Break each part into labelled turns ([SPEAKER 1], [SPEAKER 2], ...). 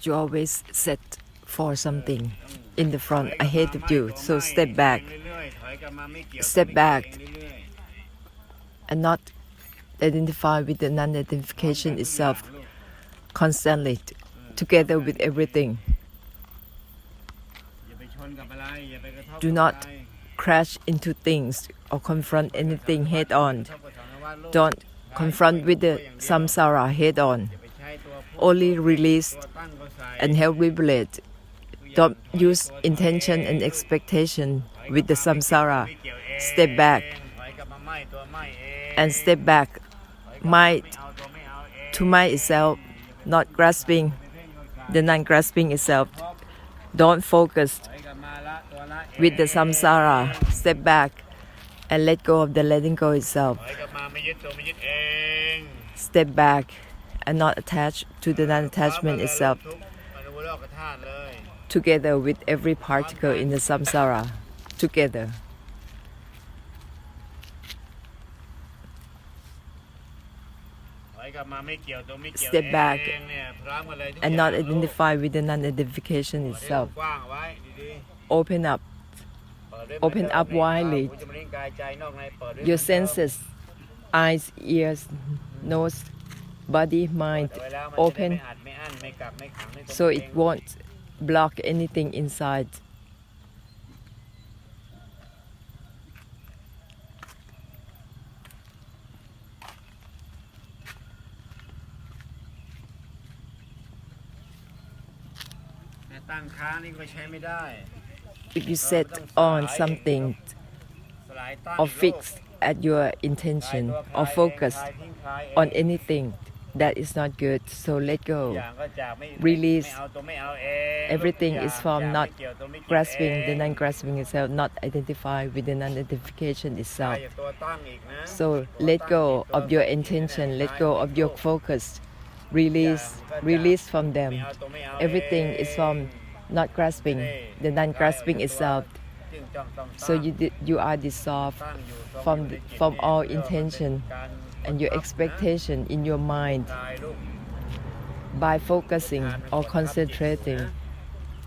[SPEAKER 1] You always set for something in the front ahead of you, so step back and not identify with the non-identification itself constantly together with everything. Do not crash into things or confront anything head on. Don't confront with the samsara head on. Only release and help liberate. Don't use intention and expectation with the samsara. Step back and step back. Mind to mind itself, not grasping the non-grasping itself. Don't focus with the samsara. Step back and let go of the letting go itself. Step back and not attach to the non-attachment itself together with every particle in the samsara together. Step back and not identify with the non-identification itself. Open up widely your senses, eyes, ears, nose, body, mind. Open so it won't block anything inside. If you set on something or fix at your intention or focus on anything that is not good, so let go. Release. Everything is from not grasping the non-grasping itself, not identify with the non-identification itself. So let go of your intention, let go of your focus. Release from them. Everything is from not grasping the non-grasping itself. So you are dissolved from all intention and your expectation in your mind. By focusing or concentrating,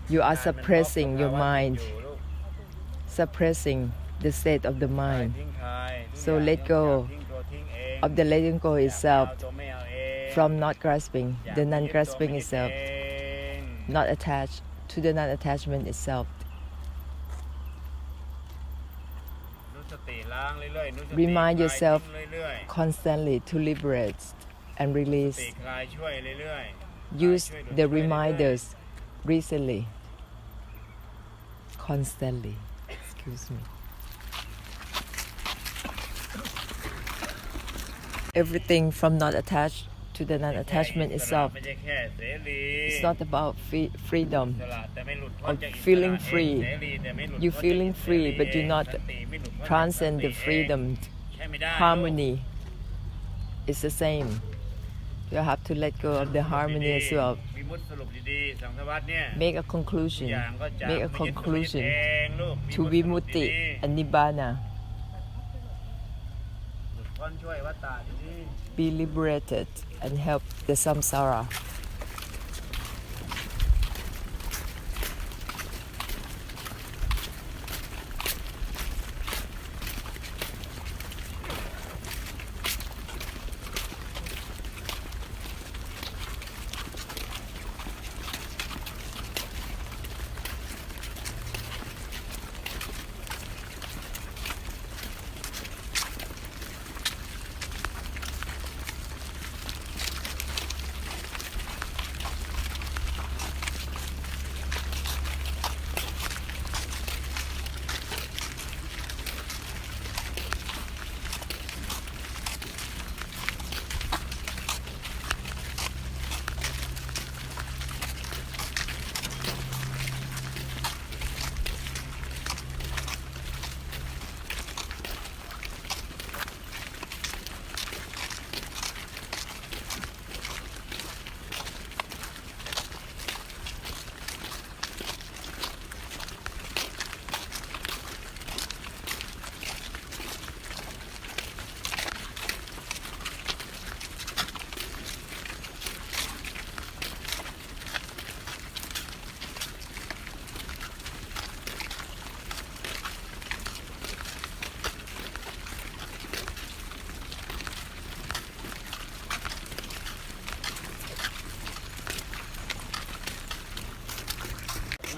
[SPEAKER 1] you are suppressing your mind, suppressing the state of the mind. So let go of the letting go itself from not grasping the non-grasping itself, not attached to the non-attachment itself. Remind yourself constantly to liberate and release. Use the reminders recently, constantly. Excuse me. Everything from not attached to the non-attachment itself. It's not about freedom or feeling free. You feeling free, but do not transcend the freedom. Harmony is the same. You have to let go of the harmony as well. Make a conclusion. Make a conclusion to Vimutti and Nibbana. Be liberated and help the samsara.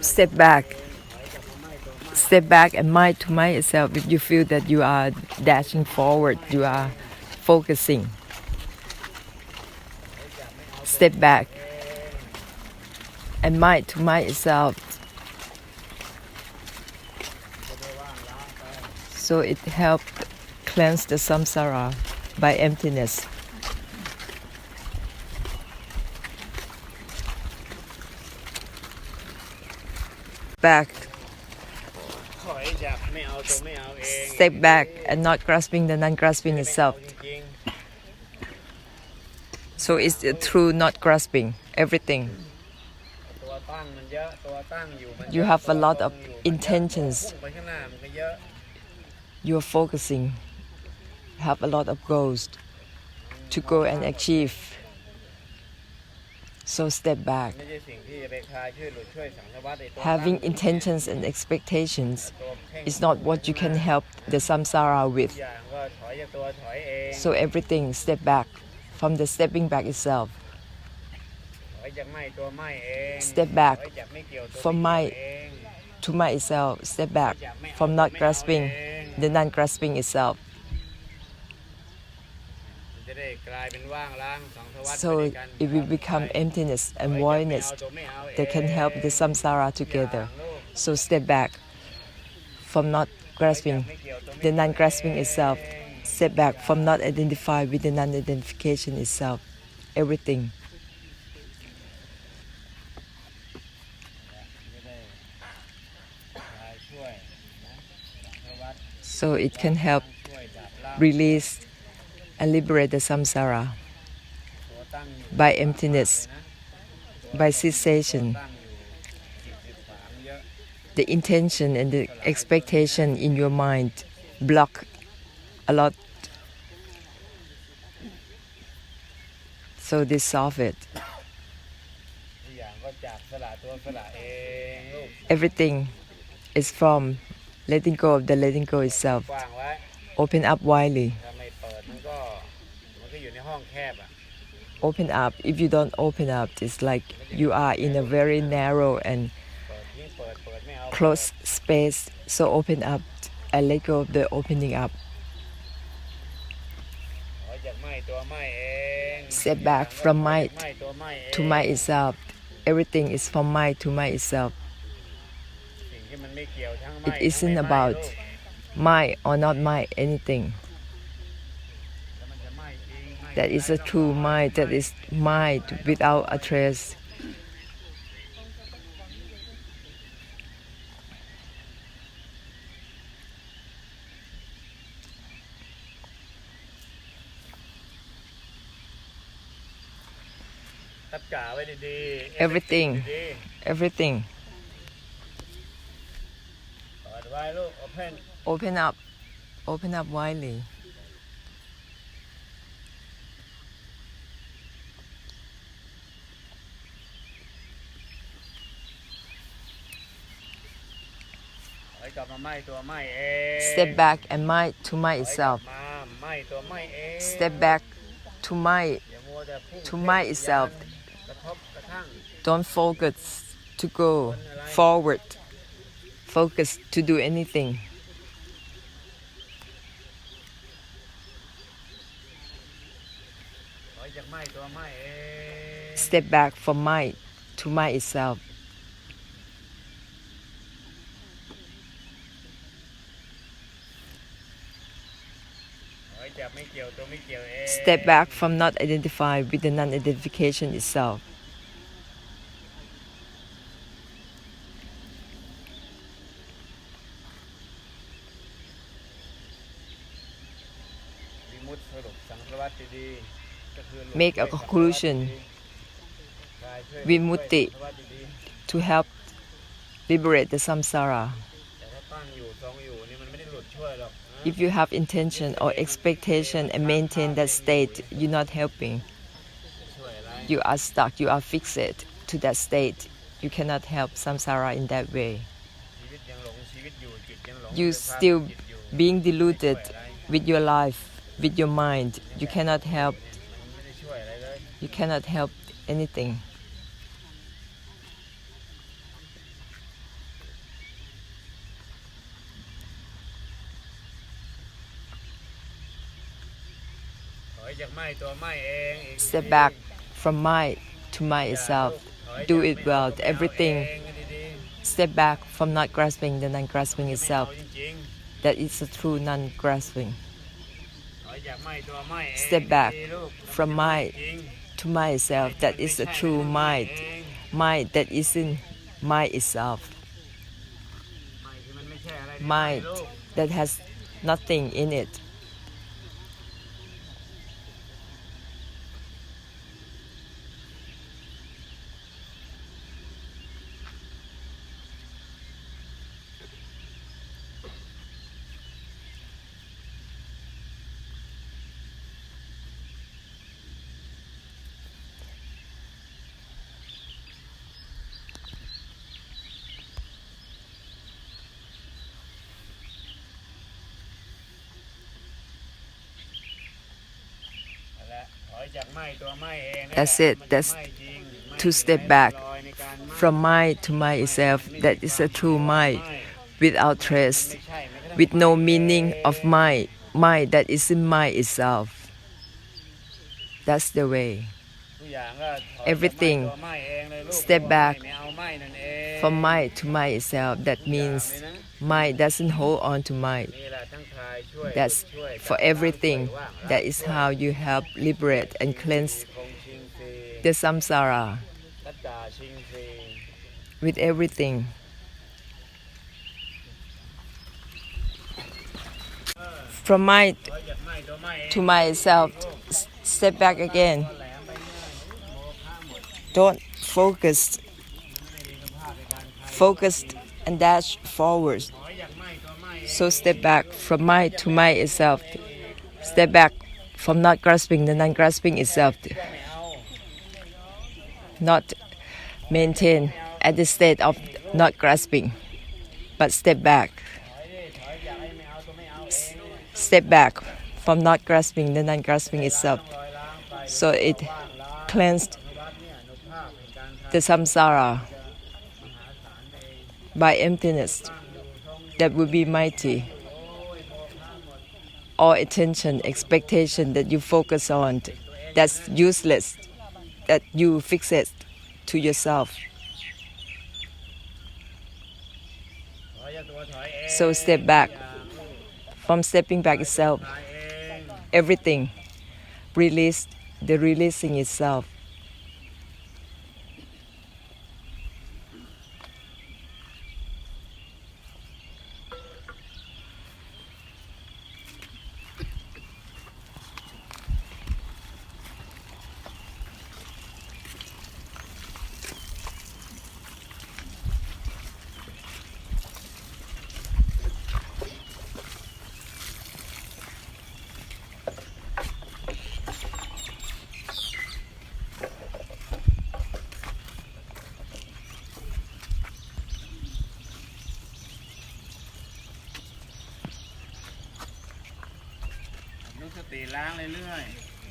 [SPEAKER 1] step back. Step back and mind to mind yourself. If you feel that you are dashing forward, you are focusing. Step back and mind to mind yourself. So it helps cleanse the samsara by emptiness. Back. Step back and not grasping the non-grasping itself. So it's through not grasping everything. You have a lot of intentions. You're focusing. You have a lot of goals to go and achieve. So step back. Having intentions and expectations is not what you can help the samsara with. So everything, step back from the stepping back itself. Step back from my to my itself. Step back from not grasping the non-grasping itself. So it will become emptiness and voidness that can help the samsara together. So step back from not grasping the non-grasping itself. Step back from not identified with the non-identification itself. Everything. So it can help release and liberate the samsara by emptiness, by cessation. The intention and the expectation in your mind block a lot. So dissolve it. Everything is from letting go of the letting go itself. Open up widely. Open up. If you don't open up, it's like you are in a very narrow and closed space. So open up and let go of the opening up. Step back from mind to mind itself. Everything is from mind to mind itself. It isn't about mind or not mind anything. That is a true mind, that is mind without a trace. Everything, everything. Open up widely. Step back and mind to mind itself. Step back to mind itself. Don't focus to go forward. Focus to do anything. Step back from mind to mind itself. Step back from not identifying with the non-identification itself. Make a conclusion. Vimutti to help liberate the samsara. If you have intention or expectation and maintain that state, you're not helping. You are stuck, you are fixed to that state. You cannot help samsara in that way. You still being deluded with your life, with your mind. You cannot help. You cannot help anything. Step back from my to myself. Do it well. Everything. Step back from not grasping the non-grasping itself. That is the true non-grasping. Step back from my to myself. That is the true mind. Mind that isn't my itself. Mind that has nothing in it. That's it. That's to step back from my to myself. That is a true mind without trace, with no meaning of my that isn't my itself. That's the way. Everything. Step back from my to myself. That means my doesn't hold on to my. That's for everything. That is how you help liberate and cleanse the samsara with everything. From my to myself, step back again. Don't focus. Focused and dash forward. So step back from my to myself. Step back from not grasping the non-grasping itself. Not maintain at the state of not grasping, but step back. Step back from not grasping the non-grasping itself. So it cleansed the samsara by emptiness that would be mighty. All attention, expectation that you focus on, that's useless, that you fix it to yourself. So step back from stepping back itself. Everything. Release the releasing itself.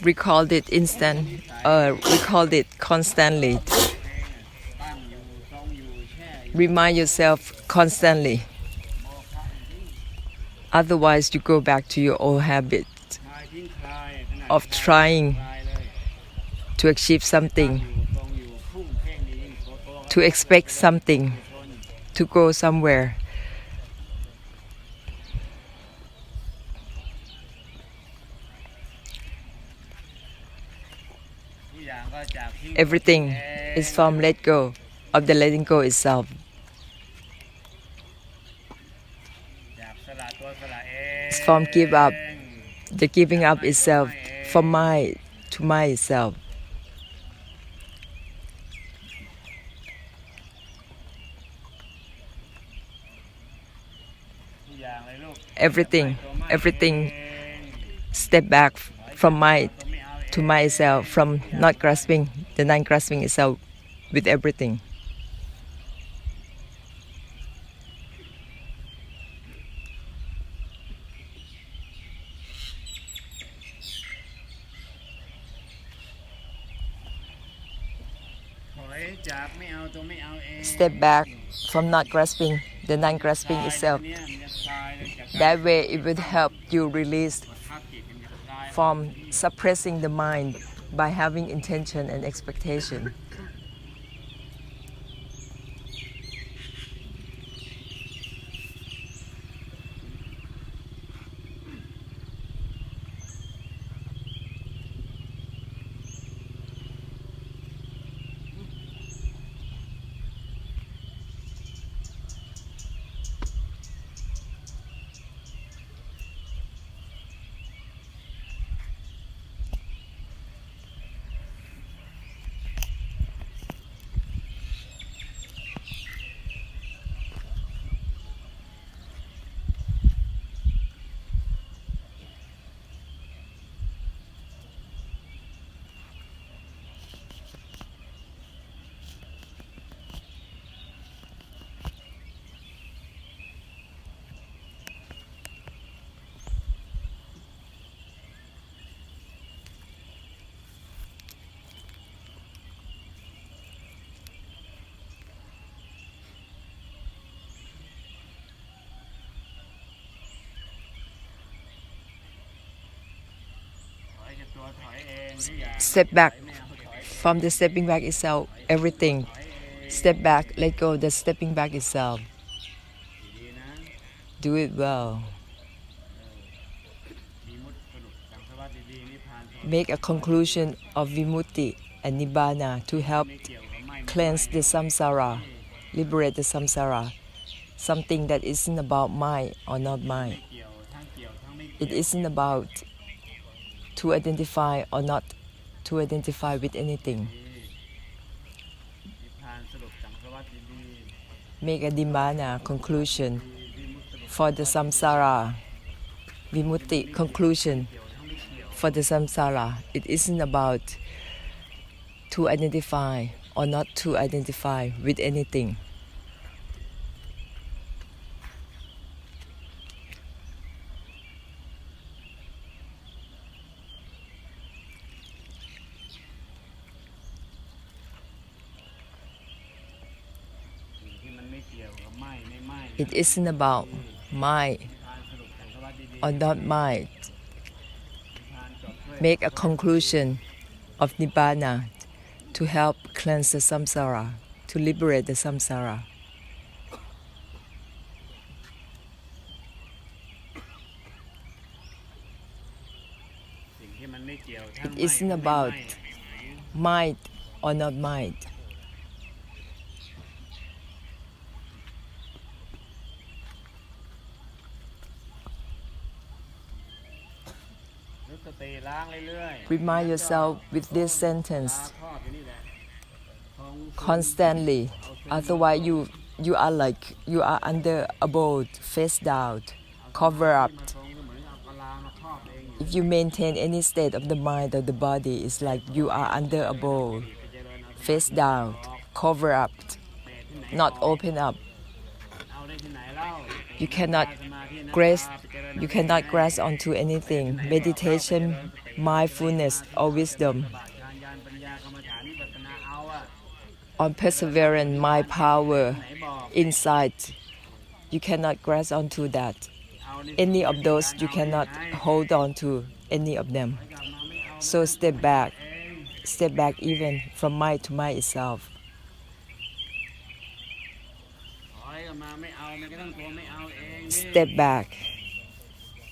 [SPEAKER 1] Recall it recall it constantly. Remind yourself constantly. Otherwise, you go back to your old habit of trying to achieve something, to expect something, to go somewhere. Everything is from let go of the letting go itself. It's from give up, the giving up itself, from my to myself. Everything, step back from my to myself, from not grasping the non-grasping itself with everything. Step back from not grasping the non-grasping itself. That way it would help you release from suppressing the mind by having intention and expectation. Step back from the stepping back itself, everything. Step back, let go of the stepping back itself. Do it well. Make a conclusion of vimutti and nibbana to help cleanse the samsara, liberate the samsara. Something that isn't about mine or not mine. It isn't about to identify or not to identify with anything. Make a nibbana conclusion for the samsara, vimutti conclusion for the samsara. It isn't about to identify or not to identify with anything. It isn't about mine or not mine. Make a conclusion of nibbana to help cleanse the samsara, to liberate the samsara. It isn't about mind or not mind. Remind yourself with this sentence constantly. Otherwise, you are under a boat, face down, cover up. If you maintain any state of the mind or the body, it's like you are under a bowl, face down, cover up, not open up. You cannot grasp onto anything. Meditation, mindfulness, or wisdom. On perseverance, mind power, insight. You cannot grasp onto that. Any of those you cannot hold on to any of them. So step back even from mind to mind itself. Step back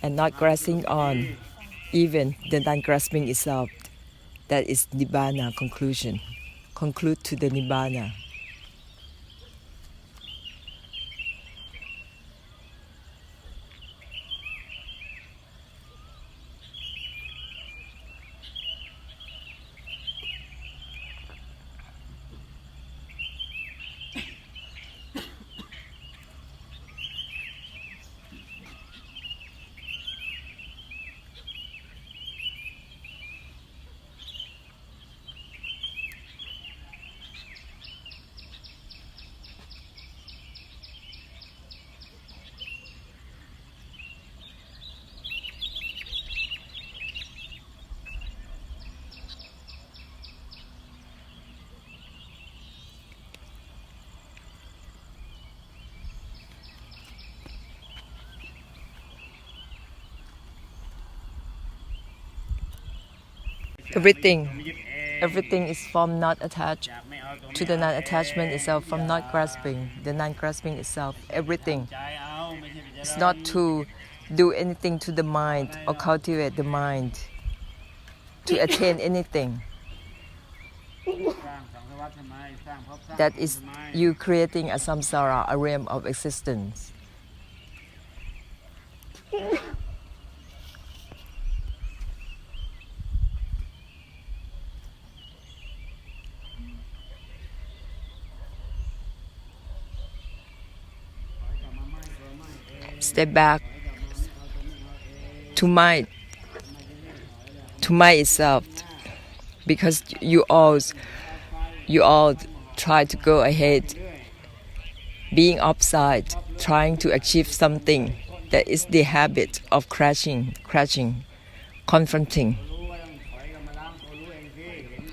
[SPEAKER 1] and not grasping on even the non-grasping itself. That is nibbana conclusion. Conclude to the nibbana. Everything is from not attached to the non-attachment itself, from not grasping, the non-grasping itself, everything. It's not to do anything to the mind or cultivate the mind to attain anything. That is you creating a samsara, a realm of existence. Step back to mind itself, because you all try to go ahead, being upside, trying to achieve something. That is the habit of crashing, confronting.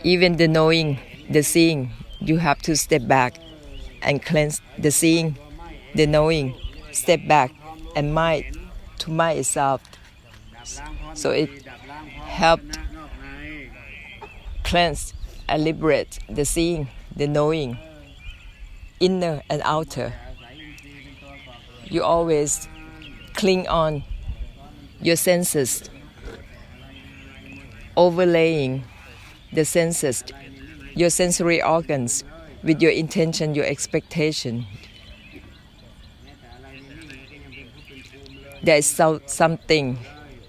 [SPEAKER 1] Even the knowing, the seeing, you have to step back and cleanse the seeing, the knowing, step back and mind itself. So it helped cleanse and liberate the seeing, the knowing, inner and outer. You always cling on your senses, overlaying the senses, your sensory organs with your intention, your expectation. There is something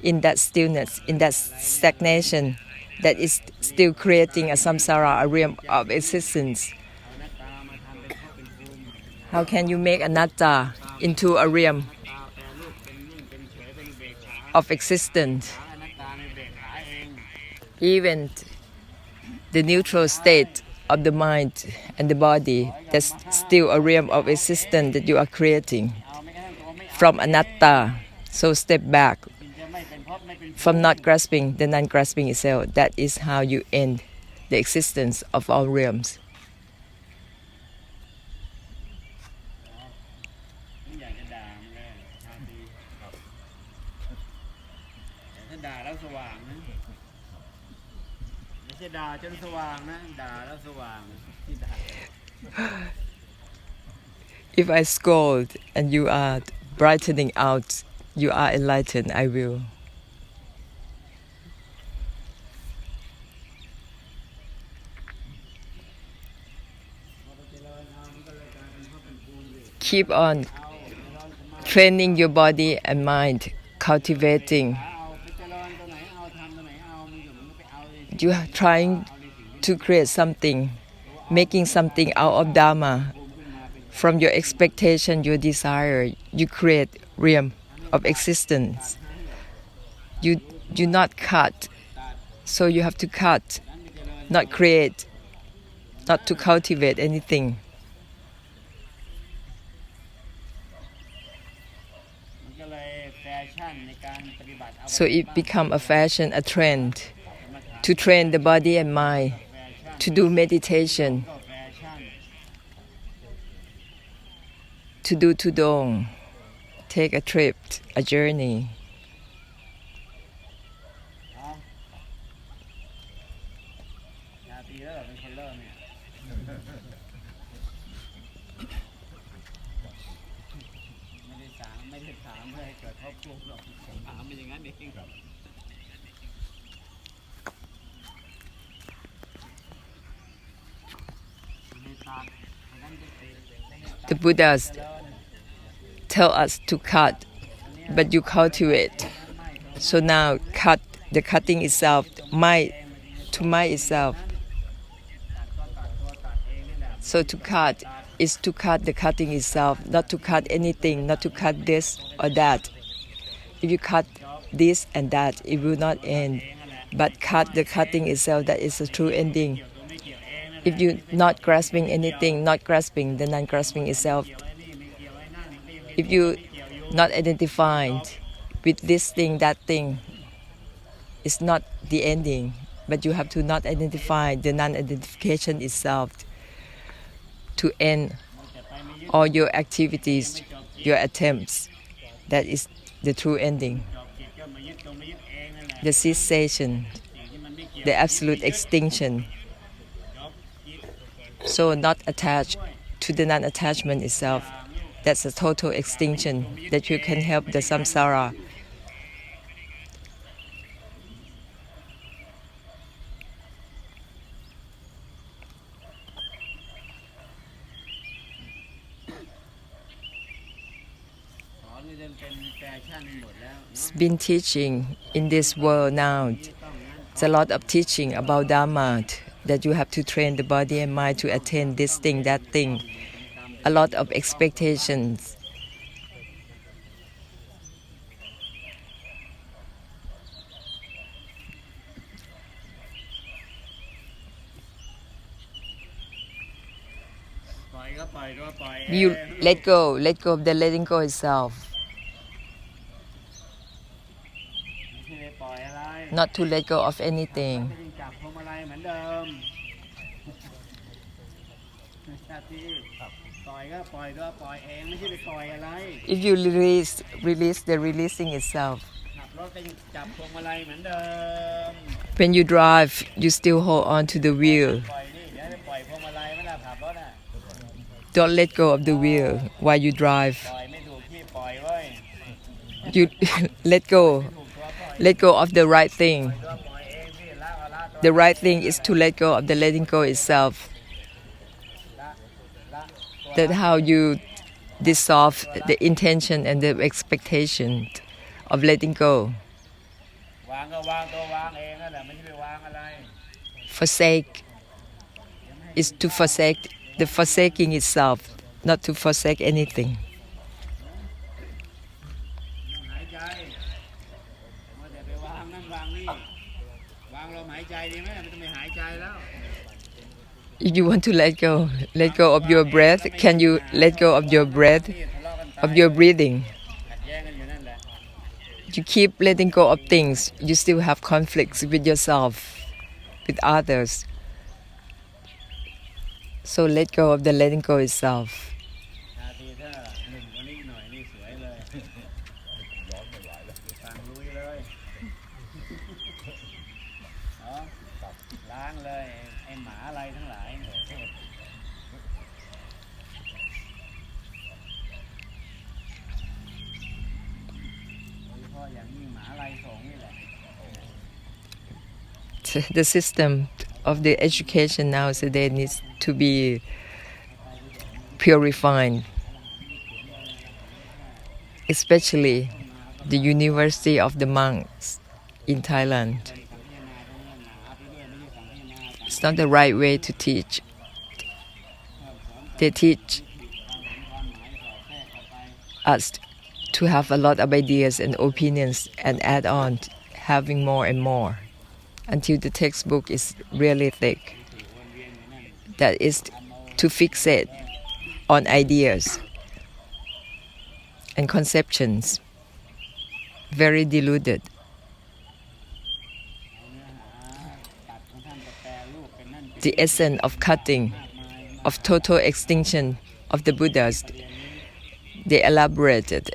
[SPEAKER 1] in that stillness, in that stagnation, that is still creating a samsara, a realm of existence. How can you make anatta into a realm of existence? Even the neutral state of the mind and the body, that's still a realm of existence that you are creating from anatta. So step back from not grasping the non-grasping itself. That is how you end the existence of all realms. If I scold and you are brightening out, you are enlightened, I will. Keep on training your body and mind, cultivating. You are trying to create something, making something out of Dharma. From your expectation, your desire, you create realm of existence. You do not cut, so you have to cut, not create, not to cultivate anything. So it become a fashion, a trend, to train the body and mind, to do meditation, to do tudong, take a trip, a journey. The Buddhas tell us to cut, but you cultivate. So now cut, the cutting itself, to mind itself. So to cut is to cut the cutting itself, not to cut anything, not to cut this or that. If you cut this and that, it will not end. But cut the cutting itself, that is the true ending. If you're not grasping anything, not grasping the non-grasping itself, if you not identified with this thing, that thing, it's not the ending. But you have to not identify the non-identification itself to end all your activities, your attempts. That is the true ending. The cessation the absolute extinction. So not attached to the non-attachment itself. That's a total extinction that you can help the samsara. It's been teaching in this world now. It's a lot of teaching about Dharma, that you have to train the body and mind to attain this thing, that thing. A lot of expectations. You let go of the letting go itself. Not to let go of anything. If you release the releasing itself. When you drive, you still hold on to the wheel. Don't let go of the wheel while you drive. You let go of the right thing. The right thing is to let go of the letting go itself. That's how you dissolve the intention and the expectation of letting go. Forsake is to forsake the forsaking itself, not to forsake anything. If you want to let go of your breath. Can you let go of your breath, of your breathing? You keep letting go of things, you still have conflicts with yourself, with others. So let go of the letting go itself. The system of the education nowadays needs to be purified, especially the University of the Monks in Thailand. It's not the right way to teach. They teach us to have a lot of ideas and opinions and add on, having more and more, until the textbook is really thick. That is to fixate on ideas and conceptions, very deluded. The essence of cutting, of total extinction of the Buddhas, they elaborated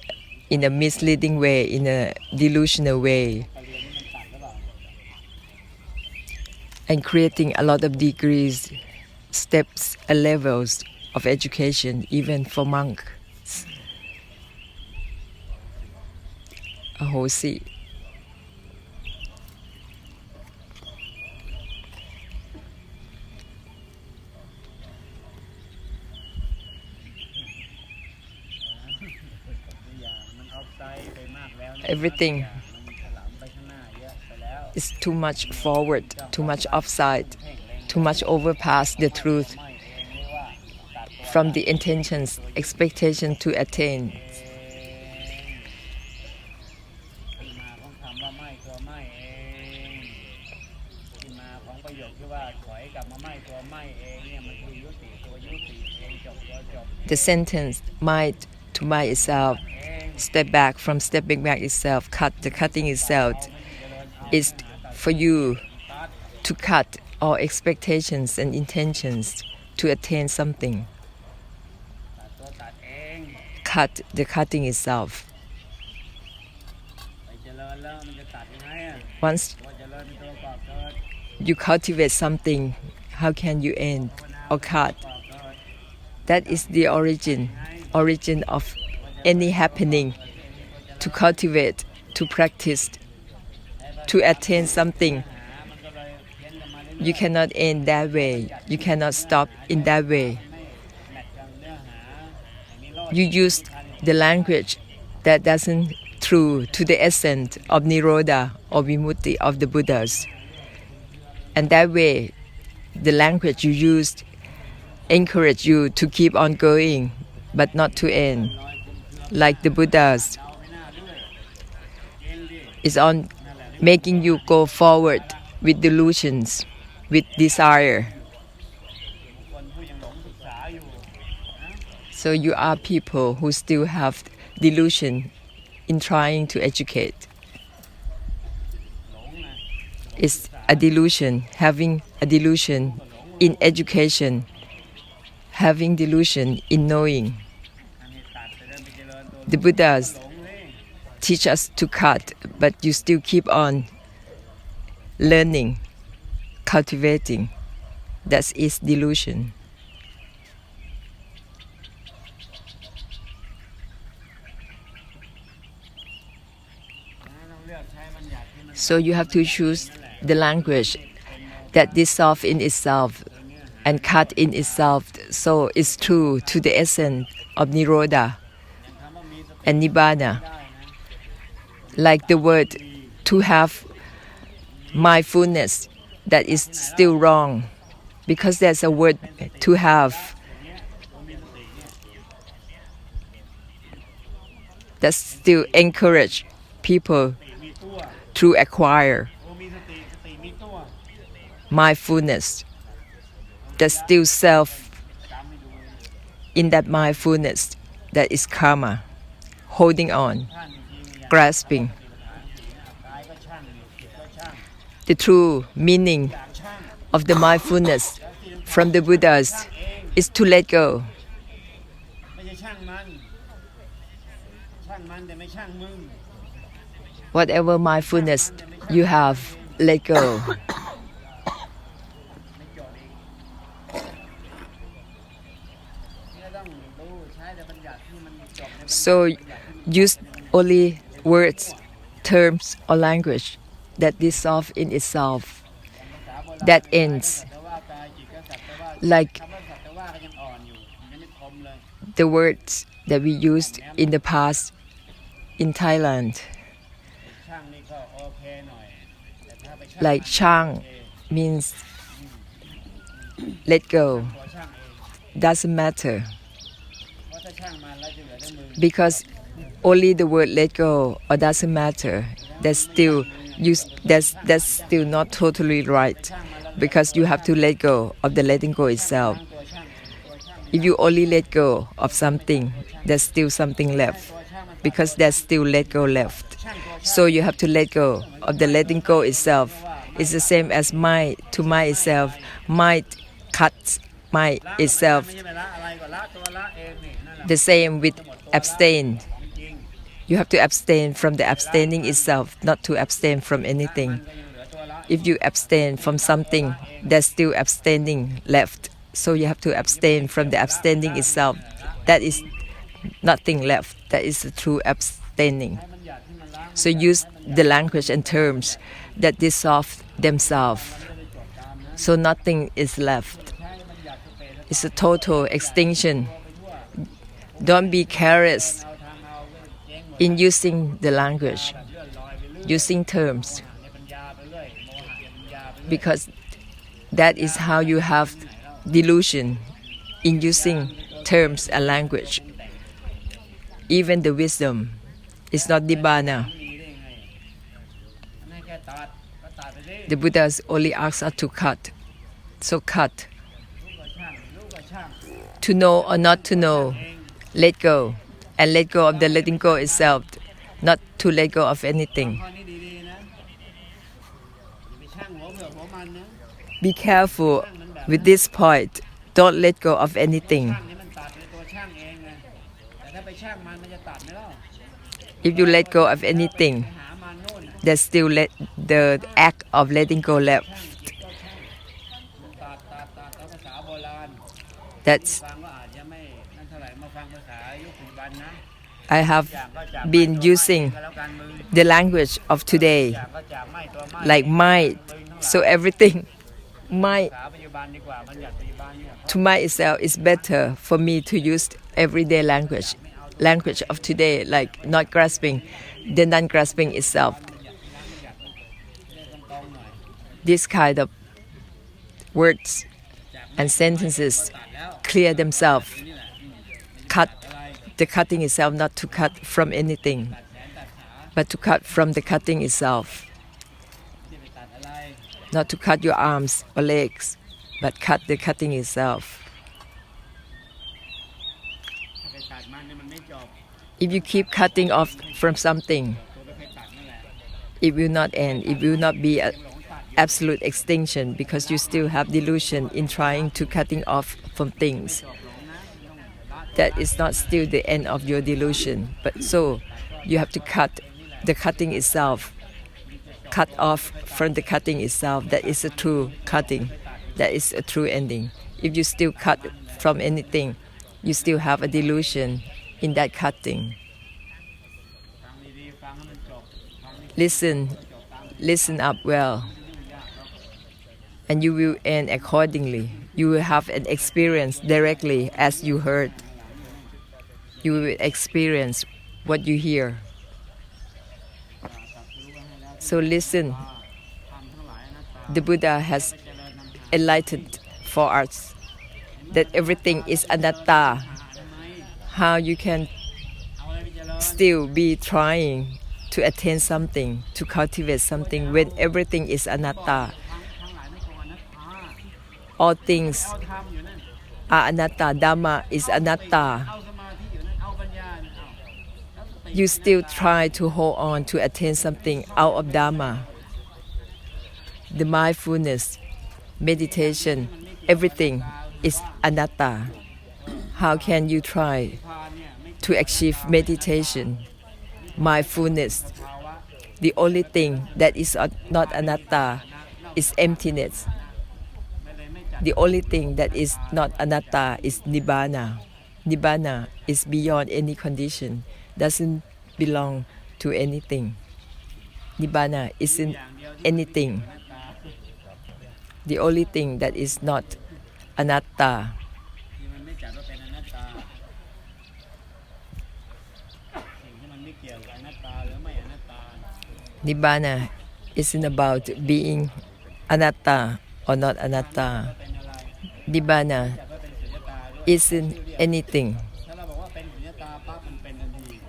[SPEAKER 1] in a misleading way, in a delusional way, and creating a lot of degrees, steps and levels of education, even for monks. A whole sea. Everything is too much forward, too much offside, too much overpass the truth from the intentions, expectation to attain. The sentence, might to might itself, step back from stepping back itself, the cutting itself, is for you to cut all expectations and intentions to attain something. Cut the cutting itself. you cultivate something, how can you end or cut? That is the origin of any happening. To cultivate, to practice, to attain something, you cannot end that way. You cannot stop in that way. You use the language that doesn't true to the essence of Nirodha or Vimutti of the Buddhas. And that way, the language you used encourage you to keep on going, but not to end. Like the Buddhas, is on making you go forward with delusions, with desire. So you are people who still have delusion in trying to educate. It's a delusion, having a delusion in education, having delusion in knowing. The Buddhas teach us to cut, but you still keep on learning, cultivating. That is delusion. So you have to choose the language that dissolves in itself and cut in itself, so it's true to the essence of Nirodha and Nibbana. Like the word to have mindfulness, that is still wrong, because there's a word to have that still encourage people to acquire mindfulness. There's still self in that mindfulness, that is karma, holding on, grasping. The true meaning of the mindfulness from the Buddhas is to let go. Whatever mindfulness you have, let go. So use only words, terms, or language that dissolve in itself, that ends. Like the words that we used in the past in Thailand. Like Chang means let go, doesn't matter. Because only the word let go or doesn't matter, that's still not totally right, because you have to let go of the letting go itself. If you only let go of something, there's still something left, because there's still let go left. So you have to let go of the letting go itself. It's the same as mind to mind itself. Mind cuts mind itself. The same with abstain. You have to abstain from the abstaining itself, not to abstain from anything. If you abstain from something, there's still abstaining left. So you have to abstain from the abstaining itself. That is nothing left. That is the true abstaining. So use the language and terms that dissolve themselves. So nothing is left. It's a total extinction. Don't be careless in using the language, using terms, because that is how you have delusion in using terms and language. Even the wisdom is not Nibbana. The Buddhas only ask us to cut. So cut. To know or not to know, let go. And let go of the letting go itself, not to let go of anything. Be careful with this point. Don't let go of anything. If you let go of anything, there's still the act of letting go left. That's I have been using the language of today, like might. So everything might to myself is better for me to use everyday language of today, like not grasping, the non-grasping itself. This kind of words and sentences clear themselves. Cut the cutting itself, not to cut from anything, but to cut from the cutting itself. Not to cut your arms or legs, but cut the cutting itself. If you keep cutting off from something, it will not end. It will not be an absolute extinction because you still have delusion in trying to cutting off from things. That is not still the end of your delusion. But so you have to cut the cutting itself. Cut off from the cutting itself. That is a true cutting. That is a true ending. If you still cut from anything, you still have a delusion in that cutting. Listen up well, and you will end accordingly. You will have an experience directly as you heard. You will experience what you hear. So listen. The Buddha has enlightened for us that everything is anatta. How you can still be trying to attain something, to cultivate something when everything is anatta. All things are anatta. Dhamma is anatta. You still try to hold on to attain something out of Dhamma. The mindfulness, meditation, everything is anatta. How can you try to achieve meditation, mindfulness? The only thing that is not anatta is emptiness. The only thing that is not anatta is nibbana. Nibbana is beyond any condition, doesn't belong to anything. Nibbana isn't anything. The only thing that is not anatta. Nibbana isn't about being anatta or not anatta. Nibbana isn't anything.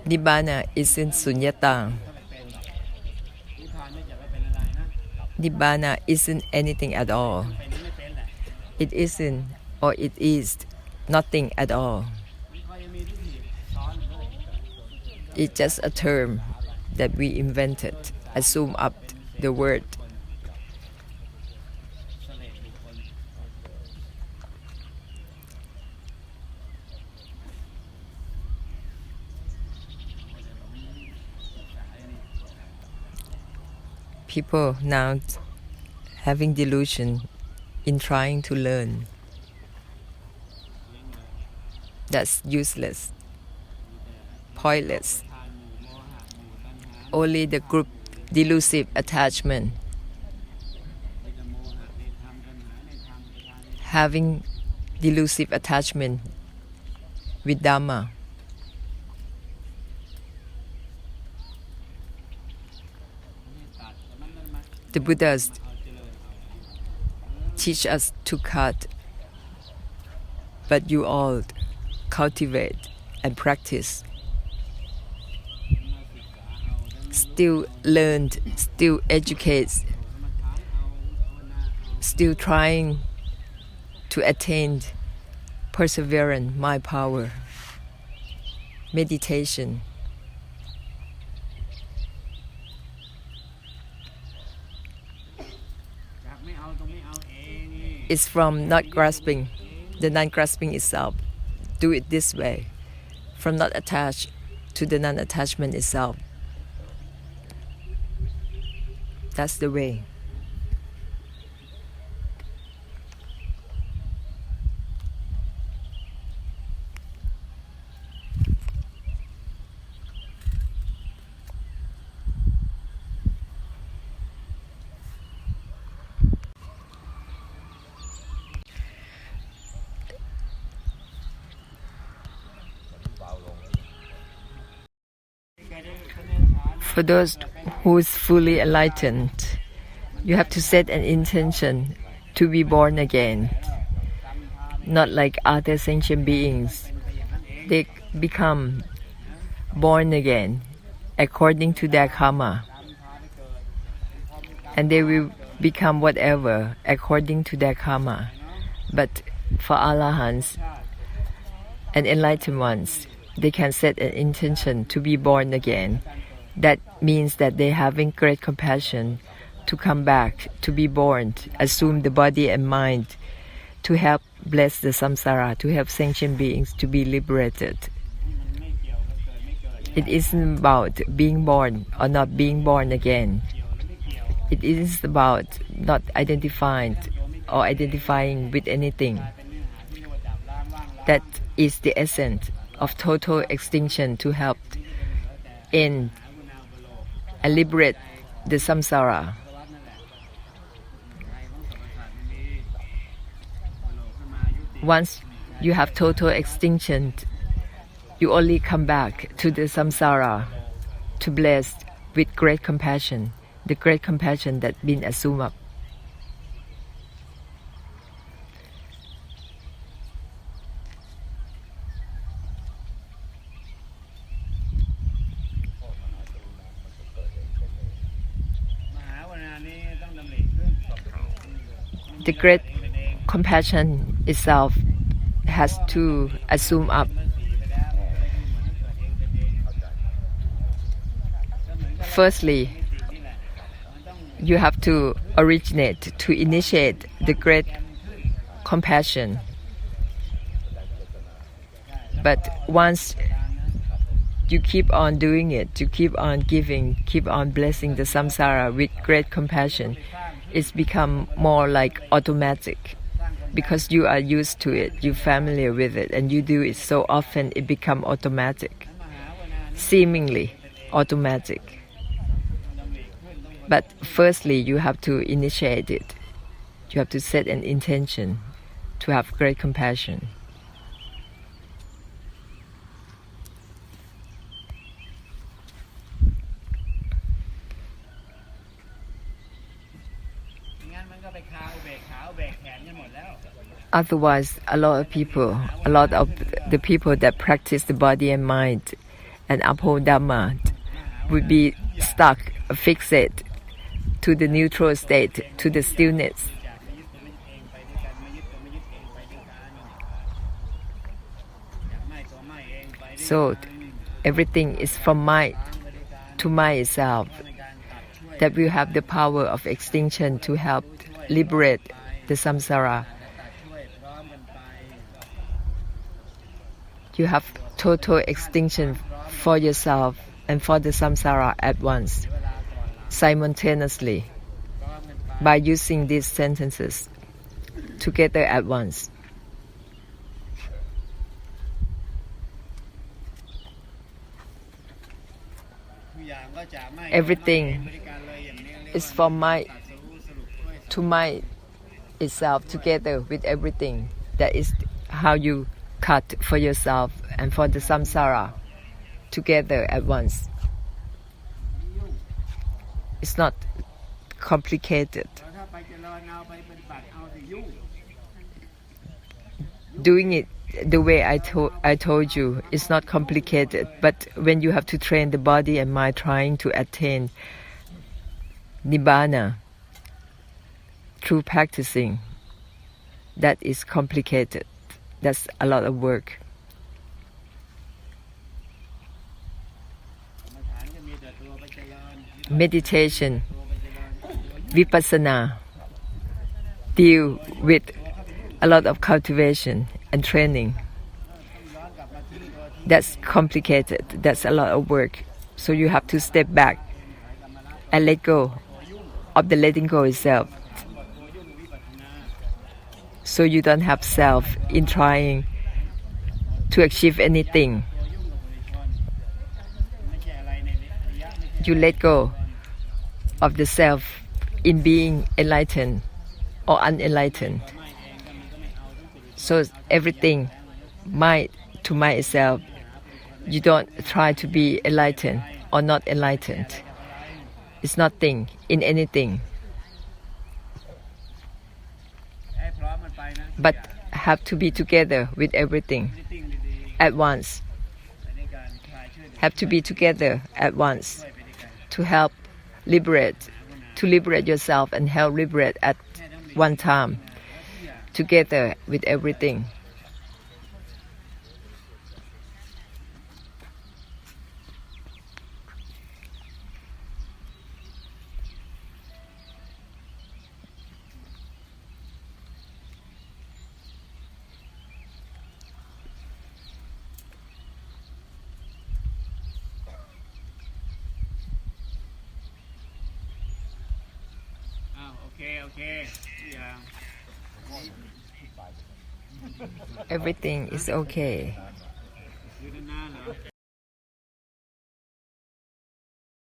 [SPEAKER 1] Nibbana isn't sunyata. Nibbana isn't anything at all. It isn't or it is nothing at all. It's just a term that we invented, assume up the word. People now having delusion in trying to learn. That's useless, pointless. Only the group delusive attachment. Having delusive attachment with Dhamma. The Buddhas teach us to cut, but you all cultivate and practice. Still learn, still educate, still trying to attain perseverance, mind power, meditation. It's from not grasping, the non-grasping itself. Do it this way, from not attached to the non-attachment itself. That's the way. For those who is fully enlightened, you have to set an intention to be born again. Not like other sentient beings. They become born again according to their karma. And they will become whatever according to their karma. But for Arahants and enlightened ones, they can set an intention to be born again. That means that they're having great compassion to come back, to be born, assume the body and mind, to help bless the samsara, to help sentient beings to be liberated. It isn't about being born or not being born again. It is about not identifying or identifying with anything. That is the essence of total extinction to help end and liberate the samsara. Once you have total extinction, you only come back to the samsara to bless with great compassion, the great compassion that's been assumed up. The great compassion itself has to assume up. Firstly, you have to originate, to initiate the great compassion. But once you keep on doing it, you keep on giving, keep on blessing the samsara with great compassion, it's become more like automatic. Because you are used to it, you're familiar with it, and you do it so often, it becomes automatic. Seemingly automatic. But firstly, you have to initiate it. You have to set an intention to have great compassion. Otherwise, a lot of the people that practice the body and mind and uphold Dhamma would be stuck, fixated to the neutral state, to the stillness. So everything is from mind to mind itself. That will have the power of extinction to help liberate the samsara. You have total extinction for yourself and for the samsara at once, simultaneously, by using these sentences together at once. Everything is from mind to mind itself together with everything. That is how you cut for yourself and for the samsara together at once. It's not complicated. Doing it the way I told you is not complicated, but when you have to train the body and mind trying to attain Nibbana through practicing, that is complicated. That's a lot of work. Meditation, vipassana, deal with a lot of cultivation and training. That's complicated. That's a lot of work. So you have to step back and let go of the letting go itself. So you don't have self in trying to achieve anything. You let go of the self in being enlightened or unenlightened. So everything, mind to mind itself, you don't try to be enlightened or not enlightened. is nothing in anything,
[SPEAKER 2] ให้พร้อมมันไปนะ
[SPEAKER 1] but have to be together with everything
[SPEAKER 2] ไม่ได้ติ้งดี
[SPEAKER 1] at once.
[SPEAKER 2] ๆไปในการคลายช่วยเหลือ
[SPEAKER 1] Have to be together at once
[SPEAKER 2] ช่วยไปด้วยกัน
[SPEAKER 1] to help liberate yourself and help liberate at one time, together with everything.
[SPEAKER 2] Okay. Yeah.
[SPEAKER 1] Everything is okay.
[SPEAKER 2] ยืนนานๆเหรอ